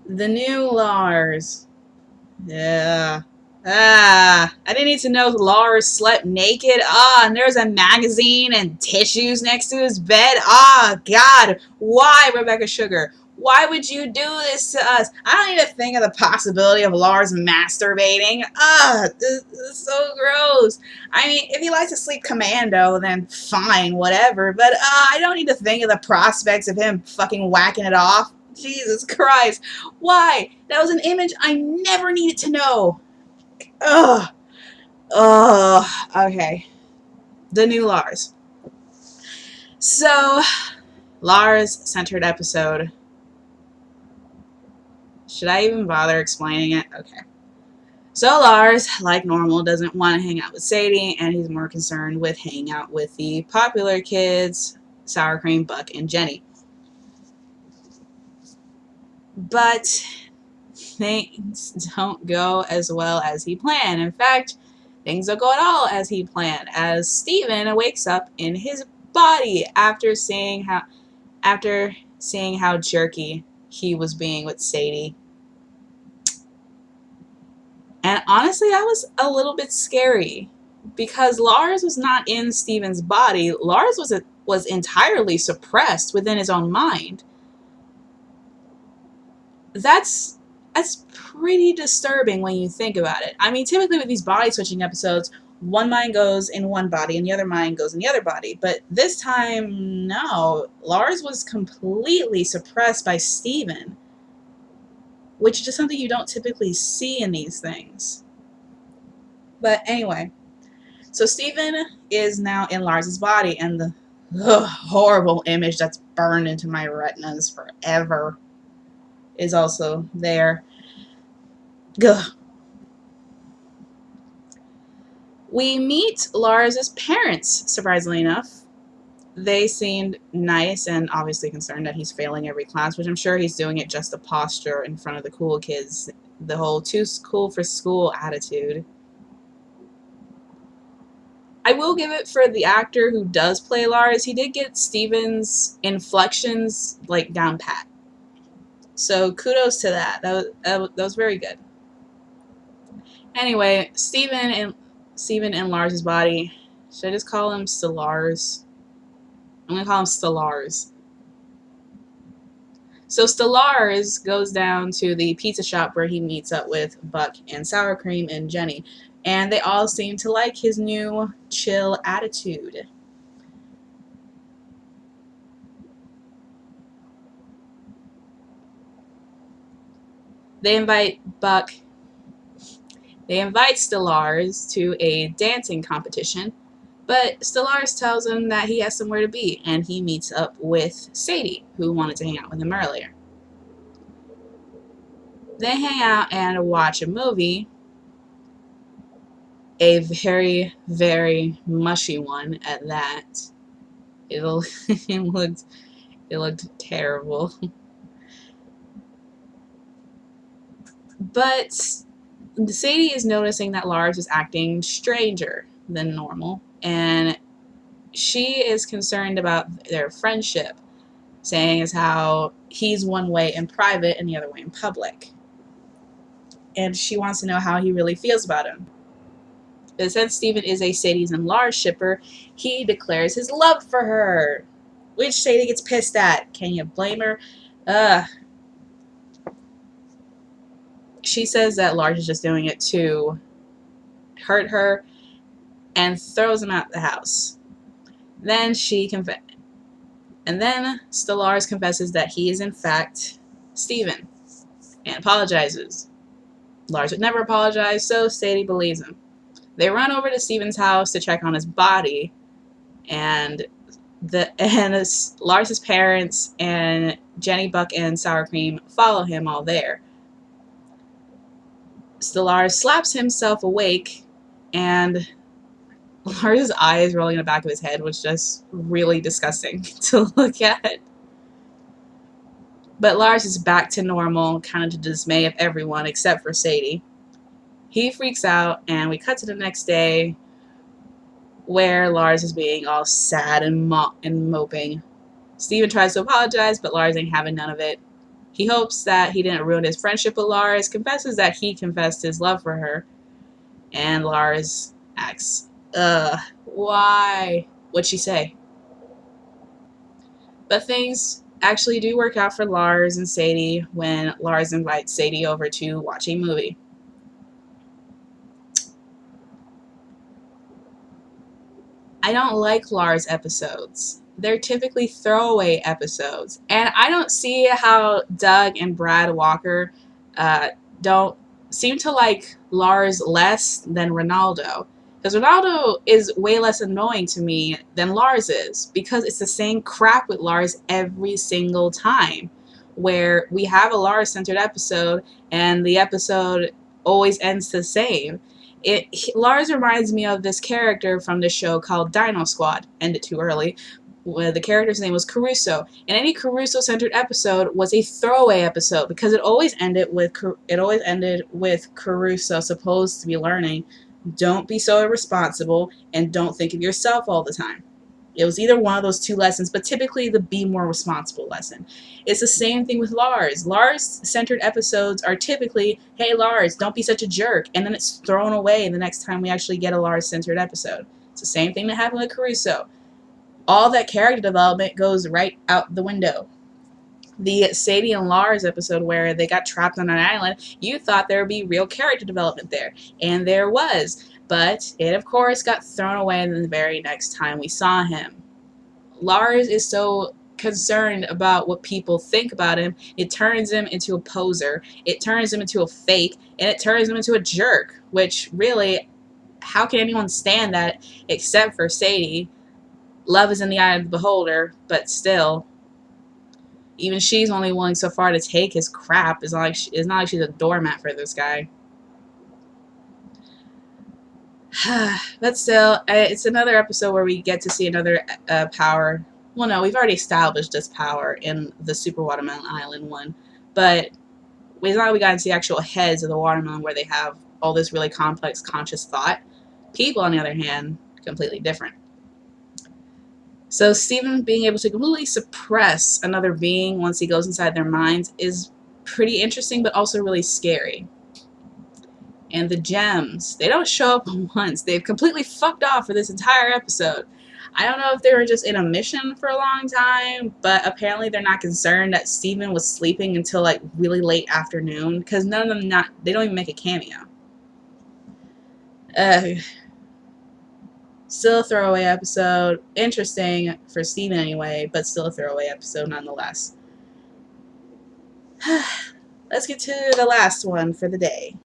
The new Lars. Yeah. I didn't need to know Lars slept naked. And there's a magazine and tissues next to his bed. God. Why, Rebecca Sugar? Why would you do this to us? I don't need to think of the possibility of Lars masturbating. This is so gross. I mean, if he likes to sleep commando, then fine, whatever. But I don't need to think of the prospects of him fucking whacking it off. Jesus Christ. Why? That was an image I never needed to know. Ugh. Ugh. Okay. The new Lars. So, Lars-centered episode. Should I even bother explaining it? Okay. So Lars, like normal, doesn't want to hang out with Sadie, and he's more concerned with hanging out with the popular kids, Sour Cream, Buck, and Jenny. But things don't go as well as he planned. In fact, things don't go at all as he planned, as Steven wakes up in his body after seeing how jerky he was being with Sadie. And honestly, that was a little bit scary because Lars was not in Steven's body. Lars was entirely suppressed within his own mind. That's pretty disturbing when you think about it. I mean, typically with these body switching episodes, one mind goes in one body and the other mind goes in the other body. But this time, no. Lars was completely suppressed by Steven, which is just something you don't typically see in these things. But anyway, so Steven is now in Lars's body, and the horrible image that's burned into my retinas forever is also there. Ugh. We meet Lars's parents, surprisingly enough. They seemed nice and obviously concerned that he's failing every class, which I'm sure he's doing it just to posture in front of the cool kids. The whole too cool for school attitude. I will give it for the actor who does play Lars. He did get Steven's inflections like down pat. So kudos to that. That was very good. Anyway, Steven in Lars's body. Should I just call him Stellars? I'm gonna call him Stellars. So Stellars goes down to the pizza shop where he meets up with Buck and Sour Cream and Jenny, and they all seem to like his new chill attitude. They invite Stellars to a dancing competition, but Stellars tells him that he has somewhere to be, and he meets up with Sadie, who wanted to hang out with him earlier. They hang out and watch a movie, a very, very mushy one at that. It looked terrible. But Sadie is noticing that Lars is acting stranger than normal, and she is concerned about their friendship, saying as how he's one way in private and the other way in public. And she wants to know how he really feels about him. But since Steven is a Sadie's and Lars shipper, he declares his love for her, which Sadie gets pissed at. Can you blame her? She says that Lars is just doing it to hurt her and throws him out the house. Then Stellars confesses that he is in fact Steven and apologizes. Lars would never apologize, so Sadie believes him. They run over to Steven's house to check on his body, and Lars's parents and Jenny, Buck, and Sour Cream follow him all there. Lars slaps himself awake, and Lars's eyes rolling in the back of his head was just really disgusting to look at. But Lars is back to normal, kind of to the dismay of everyone except for Sadie. He freaks out, and we cut to the next day where Lars is being all sad and moping. Steven tries to apologize, but Lars ain't having none of it. He hopes that he didn't ruin his friendship with Lars, confesses that he confessed his love for her, and Lars asks, why? What'd she say? But things actually do work out for Lars and Sadie when Lars invites Sadie over to watch a movie. I don't like Lars episodes. They're typically throwaway episodes. And I don't see how Doug and Brad Walker don't seem to like Lars less than Ronaldo. Because Ronaldo is way less annoying to me than Lars is. Because it's the same crap with Lars every single time. Where we have a Lars-centered episode and the episode always ends the same. Lars reminds me of this character from the show called Dino Squad. Ended too early. Where the character's name was Caruso, and any Caruso-centered episode was a throwaway episode because it always ended with Caruso supposed to be learning, don't be so irresponsible and don't think of yourself all the time. It was either one of those two lessons, but typically the be more responsible lesson. It's the same thing with Lars. Lars-centered episodes are typically, hey Lars, don't be such a jerk, and then it's thrown away the next time we actually get a Lars-centered episode. It's the same thing that happened with Caruso. All that character development goes right out the window. The Sadie and Lars episode where they got trapped on an island, you thought there would be real character development there, and there was. But it, of course, got thrown away the very next time we saw him. Lars is so concerned about what people think about him, it turns him into a poser, it turns him into a fake, and it turns him into a jerk, which really, how can anyone stand that except for Sadie? Love is in the eye of the beholder, but still, even she's only willing so far to take his crap. It's not like she's a doormat for this guy. But still, it's another episode where we get to see another power. Well, no, we've already established this power in the Super Watermelon Island one. But it's not like we got to see actual heads of the watermelon where they have all this really complex conscious thought. People, on the other hand, completely different. So Steven being able to completely suppress another being once he goes inside their minds is pretty interesting, but also really scary. And the gems, they don't show up once. They've completely fucked off for this entire episode. I don't know if they were just in a mission for a long time, but apparently they're not concerned that Steven was sleeping until like really late afternoon, because none of them they don't even make a cameo. Still a throwaway episode. Interesting for Steven anyway, but still a throwaway episode nonetheless. Let's get to the last one for the day.